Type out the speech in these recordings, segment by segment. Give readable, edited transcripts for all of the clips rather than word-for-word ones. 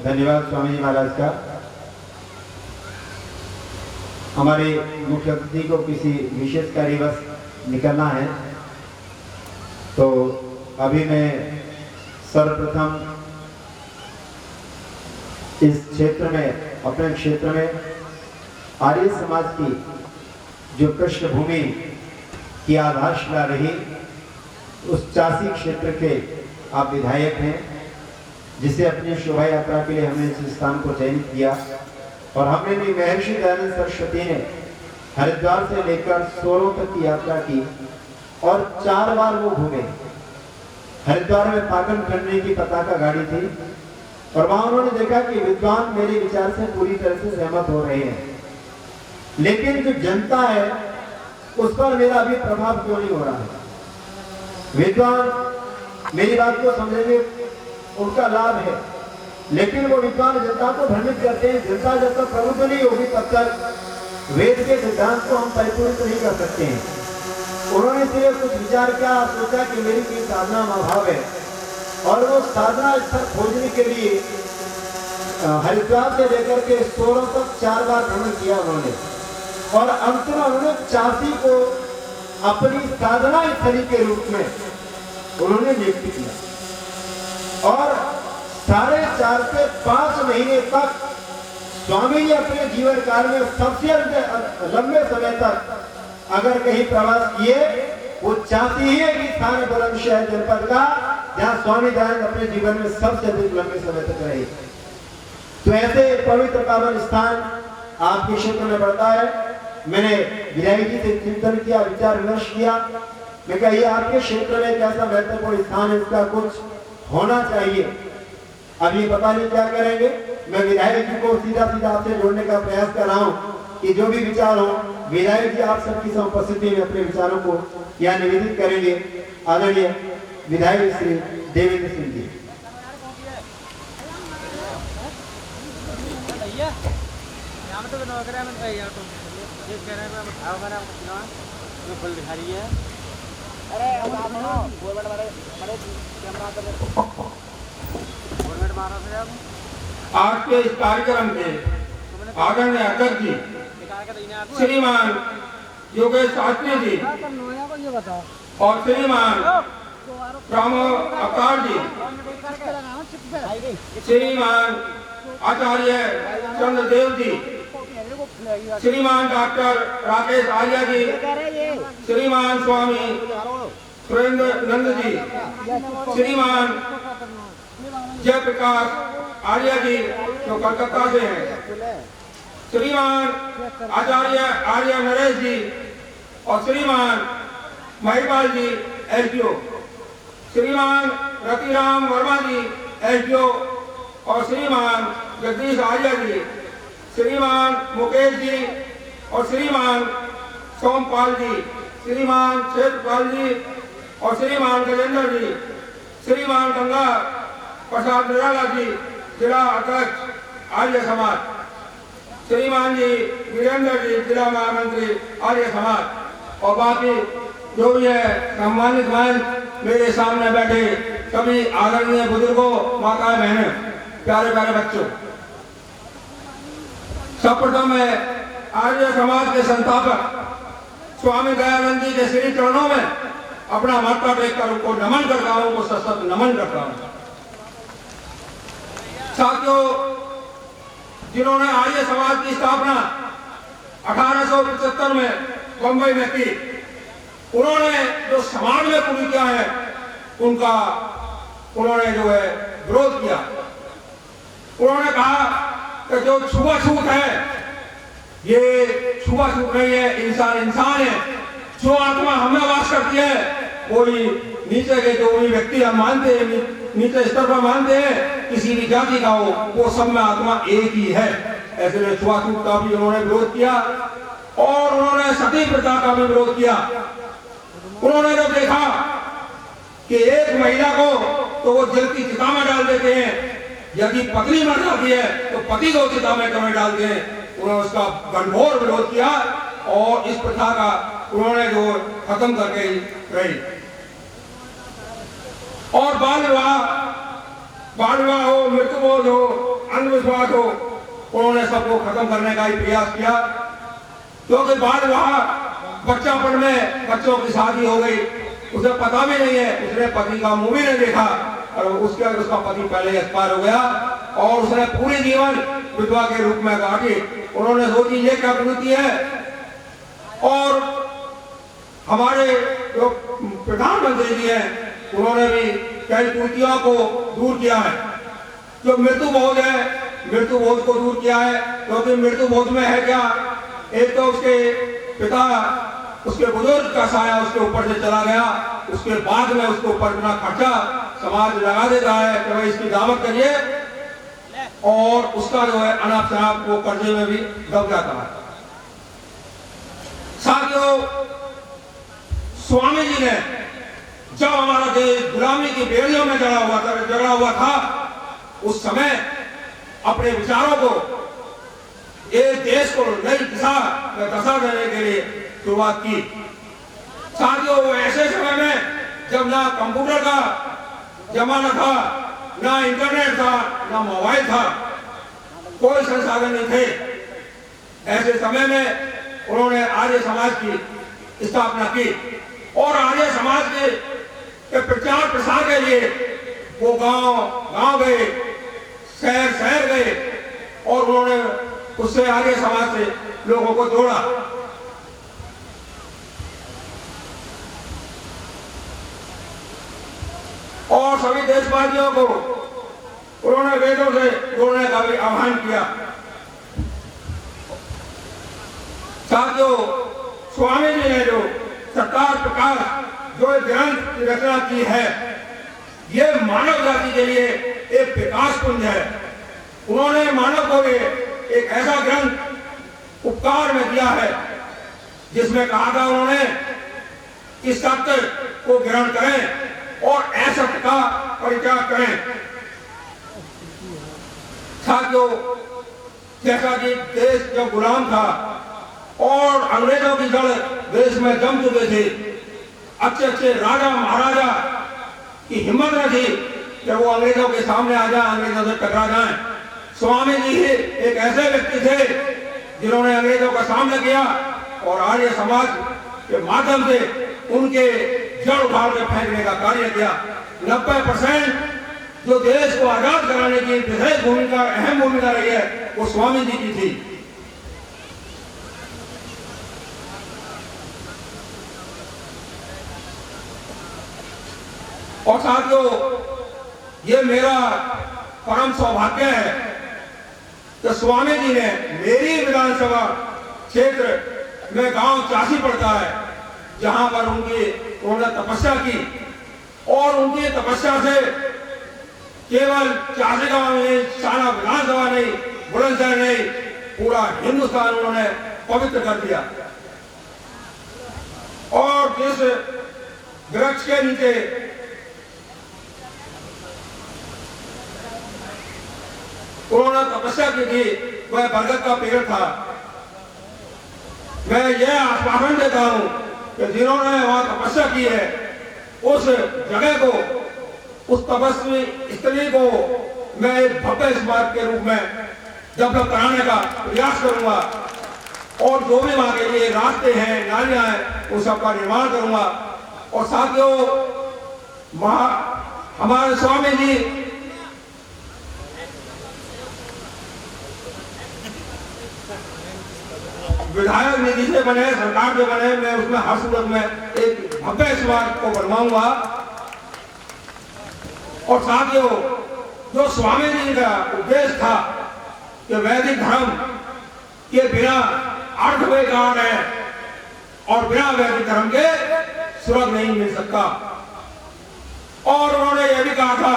धन्यवाद स्वामी जी महाराज का। हमारे मुख्य अतिथि को किसी विशेष कार्यवश निकलना है, तो अभी मैं सर्वप्रथम इस क्षेत्र में, अपने क्षेत्र में आर्य समाज की जो पृष्ठभूमि की आधारशिला रही, उस चासी क्षेत्र के आप विधायक हैं, जिसे अपनी शोभा यात्रा के लिए हमने इस स्थान को चयनित किया। और हमने भी महर्षि दयानंद सरस्वती ने हरिद्वार से लेकर सोरों तक की यात्रा की और 4 बार वो घूमे। हरिद्वार में पागल करने की पताका गाड़ी थी और वहां उन्होंने देखा कि विद्वान मेरे विचार से पूरी तरह से सहमत हो रहे हैं, लेकिन जो जनता है उस पर मेरा अभी प्रभाव क्यों नहीं हो रहा है। विद्वान मेरी बात को समझेंगे, उनका लाभ है, लेकिन वो विद्वान जनता को भ्रमित करते हैं। जनता जब तक प्रबुद्ध नहीं होगी तब तक वेद के सिद्धांत को हम परिपूर्ण नहीं कर सकते हैं। उन्होंने सिर्फ कुछ विचार किया, सोचा कि मेरी कोई साधना में अभाव है, और वो साधना स्थल खोजने के लिए हरिद्वार से लेकर के सोरों तक 4 बार भ्रमण किया उन्होंने, और अंत में उन्होंने चासी को अपनी साधना स्थली के रूप में उन्होंने नियुक्त किया। और 4.5 से 5 महीने तक स्वामी जी अपने जीवन काल में सबसे लंबे समय तक अगर कहीं प्रवास किए, वो चाहती ही है कि स्थान बुलंदशहर जनपद का, जहां स्वामी दयानंद अपने जीवन में सबसे अधिक लंबे समय तक रहे। तो ऐसे पवित्र पावन स्थान आपके क्षेत्र में पड़ता है। मैंने विधायक जी से चिंतन किया, विचार विमर्श किया। मैं कहा ये आपके क्षेत्र में एक ऐसा महत्वपूर्ण स्थान है, इसका कुछ होना चाहिए। अब ये पता नहीं क्या करेंगे। मैं विधायक जी को सीधा सीधा आपसे जोड़ने का प्रयास कर रहा हूँ कि जो भी विचार हो, विधायक जी आप सबकी उपस्थिति में अपने विचारों को यहाँ निवेदित करेंगे। आदरणीय विधायक श्री देवेंद्र सिंह जी। आज के इस कार्यक्रम के आदरणीय अध्यक्ष जी श्रीमान योगेश शास्त्री जी और श्रीमान राम अवतार जी, श्रीमान आचार्य चंद्रदेव जी, श्रीमान डॉक्टर राकेश आर्य जी, श्रीमान स्वामी सुरेंद्र नंद जी, श्रीमान जयप्रकाश आर्य जी जो कलकत्ता से हैं, श्रीमान आचार्य आर्य नरेश जी और श्रीमान महिपाल जी एसडीओ, श्रीमान रतिराम वर्मा जी एसडीओ और श्रीमान जगदीश आर्य जी, श्रीमान मुकेश जी और श्रीमान सोमपाल जी, श्रीमान क्षेत्रपाल जी और श्रीमान गजेंद्र जी, श्रीमान गंगा प्रसाद निराला जी जिला अध्यक्ष आर्य समाज, श्रीमान जी वीरेंद्र जी जिला महामंत्री आर्य समाज, और बाकी जो भी है सम्मानित मंच मेरे सामने बैठे सभी आदरणीय बुजुर्गों, माताएं, बहनें, प्यारे प्यारे बच्चों। सर्वप्रथम मैं आर्य समाज के संस्थापक स्वामी दयानंद जी के श्री चरणों में अपना माथा टेक कर उनको नमन करता हूं, उनको सशक्त नमन करता हूं। साथियों, जिन्होंने आर्य समाज की स्थापना 1875 में बंबई में की, उन्होंने जो समाज में पूरी किया है उनका उन्होंने जो है विरोध किया। उन्होंने कहा कि जो छुआछूत है ये छुआछूत नहीं है, इंसान इंसान है। जो आत्मा हमें वास करती है, कोई नीचे के जो भी व्यक्ति हम मानते हैं, नीचे स्तर पर मानते हैं, किसी भी जाति का हो, वो सब में आत्मा एक ही है। ऐसे में छुआछूत का भी उन्होंने विरोध किया और उन्होंने सती प्रथा का भी विरोध किया। उन्होंने जब देखा कि एक महिला को तो वो जलती चिता में डाल देते हैं, यदि पत्नी मर जाती है तो पति को चिता में क्यों डालते हैं, उन्होंने उसका घनघोर विरोध किया और इस प्रथा का उन्होंने जो खत्म करके रही। और बाल विवाह हो, मृत्यु हो, जो अंधविश्वास हो, उन्होंने सबको खत्म करने का ही प्रयास किया। क्योंकि बाद वहां बच्चापन में बच्चों की शादी हो गई, उसे पता भी नहीं है, उसने पति का मुंह भी नहीं देखा और उसका पति पहले एक्सपायर हो गया और उसने पूरी जीवन विधवा के रूप में काटी। उन्होंने सोची ये क्या कुरीति है। और हमारे जो प्रधानमंत्री जी हैं, उन्होंने भी कई कुरीतियों को दूर किया है। जो मृत्यु बोध है, मृत्यु बोध को दूर किया है। क्योंकि मृत्यु बोध में है क्या, एक तो उसके पिता, उसके बुजुर्ग का साया उसके ऊपर से चला गया, उसके बाद में उसके ऊपर इतना खर्चा समाज लगा देता है कि भाई इसकी दावत करिए, और उसका जो है अनाप शनाप वो कर्जे में भी दब जाता है। साथियों, स्वामी जी ने जब हमारा देश गुलामी की बेड़ियों में जड़ा हुआ था, उस समय अपने विचारों को, एक देश को नई दशा देने के लिए शुरुआत की। साथियों, वो ऐसे समय में जब ना कंप्यूटर का जमाना था, ना इंटरनेट था, ना मोबाइल था, कोई संसाधन नहीं थे। ऐसे समय में उन्होंने आर्य समाज की स्थापना की और आर्य समाज के प्रचार प्रसार के लिए वो गांव गए, शहर गए और उन्होंने उससे आर्य समाज से लोगों को जोड़ा। और सभी देशवासियों को उन्होंने वेदों से जोड़ने का भी आह्वान किया। साथियों, स्वामी जी ने जो सत्तार प्रकाश जो ग्रंथ की रचना की है, ये मानव जाति के लिए एक विकास पुंज है। उन्होंने मानव को एक ऐसा ग्रंथ उपकार में दिया है जिसमें कहा था उन्होंने कि सत्य को ग्रहण करें और असत्य का परित्याग करें। साथियों, जैसा कि देश जब गुलाम था और अंग्रेजों की जड़ देश में जम चुके थे, अच्छे राजा महाराजा की हिम्मत न थी कि वो अंग्रेजों के सामने आ जाए, अंग्रेजों से टकरा जाएं। स्वामी जी ही एक ऐसे व्यक्ति थे जिन्होंने अंग्रेजों का सामना किया और आर्य समाज के माध्यम से उनके जड़ उखाड़ के फेंकने का कार्य किया। 90% जो देश को आजाद कराने की विशेष भूमिका, अहम भूमिका रही है, वो स्वामी जी की थी। और साथियों, ये मेरा परम सौभाग्य है कि स्वामी जी ने मेरी विधानसभा क्षेत्र में गांव चासी पड़ता है, जहां पर उन्होंने तपस्या की और उनकी तपस्या से केवल चासी गांव में सारा विधानसभा नहीं, बुलंदशहर नहीं, पूरा हिंदुस्तान उन्होंने पवित्र कर दिया। और जिस वृक्ष के नीचे उन्होंने तपस्या की थी, वह बरगद का पेड़ था। मैं यह आश्वासन देता हूं कि जिन्होंने वहां तपस्या की है, उस जगह को, उस तपस्वी स्त्री को मैं एक भव्य स्मारक के रूप में डेवलप कराने का प्रयास करूंगा और जो भी वहां के लिए रास्ते हैं, नालियां हैं, उन सबका निर्माण करूंगा। और साथियों, हमारे स्वामी जी विधायक निधि से बने, सरकार से बने, मैं उसमें हर सूरत में एक भव्य स्मारक को बनवाऊंगा। और साथियों, जो स्वामी जी का उद्देश्य था कि वैदिक धर्म के बिना अर्थ बेकार है और बिना वैदिक धर्म के स्वर्ग नहीं मिल सकता। और उन्होंने यह भी कहा था,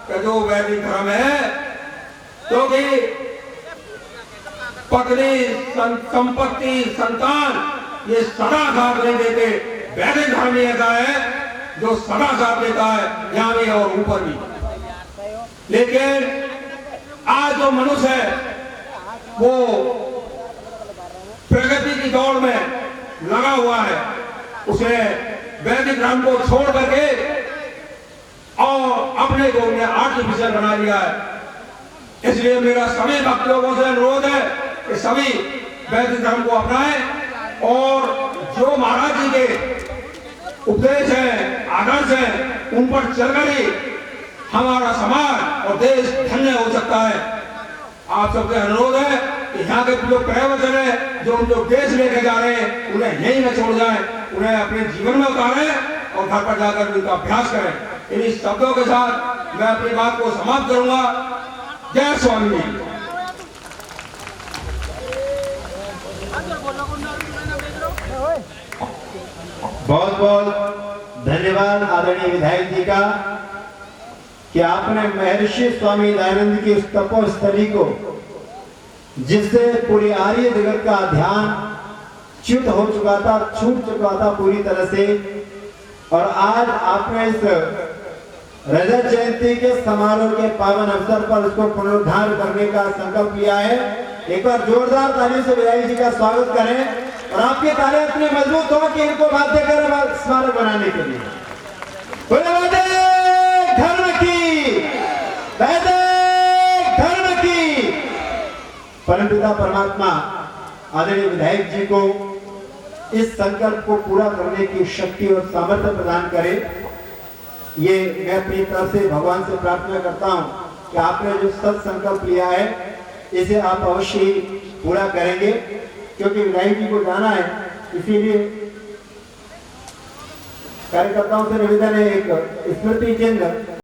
कि जो वैदिक धर्म है, क्योंकि पत्नी, संपत्ति, संतान ये सदा साथ नहीं देते। वैदिक धर्म ऐसा है जो सदा साथ देता है, यहाँ भी और ऊपर भी। लेकिन आज जो मनुष्य है वो प्रगति की दौड़ में लगा हुआ है, उसे वैदिक धर्म को छोड़ करके लिया है। इसलिए मेरा सभी भक्त लोगों से अनुरोध है कि सभी वैदिक धर्म को अपनाएं और जो महाराज जी के उपदेश है, आदर्श है, उन पर चलकर ही हमारा समाज और देश धन्य हो सकता है। आप सबसे अनुरोध है कि यहाँ के जो प्रवचन है, जो हम लोग देश लेके जा रहे हैं, उन्हें यही न छोड़ जाएं, उन्हें अपने जीवन में उतारें और घर पर जाकर उनका अभ्यास करें। इन्हीं शब्दों के साथ मैं अपनी बात को समाप्त करूंगा। जय स्वामी जी। बहुत बहुत धन्यवाद आदरणीय विधायक जी का कि आपने महर्षि स्वामी दयानंद की उस तपोस्थली को, जिससे पूरी आर्य जगत का ध्यान च्युत हो चुका था, छूट चुका था पूरी तरह से, और आज आपने इस रजत जयंती के समारोह के पावन अवसर पर उसको पुनरुद्धार करने का संकल्प लिया है। एक बार जोरदार ताली से विधायक जी का स्वागत करें और आपके ताले इतने मजबूत हो कि इनको बाध्य कर स्मारक बनाने के लिए। वैदिक धर्म की, वैदिक धर्म की। परमपिता परमात्मा आदरणीय विधायक जी को इस संकल्प को पूरा करने की शक्ति और सामर्थ्य प्रदान करे, ये मैं अपनी तरफ से भगवान से प्रार्थना करता हूं कि आपने जो सत संकल्प लिया है इसे आप अवश्य ही पूरा करेंगे, क्योंकि विधायक जी को जाना है। इसीलिए कार्यकर्ताओं से निवेदन है, एक स्मृति चिन्ह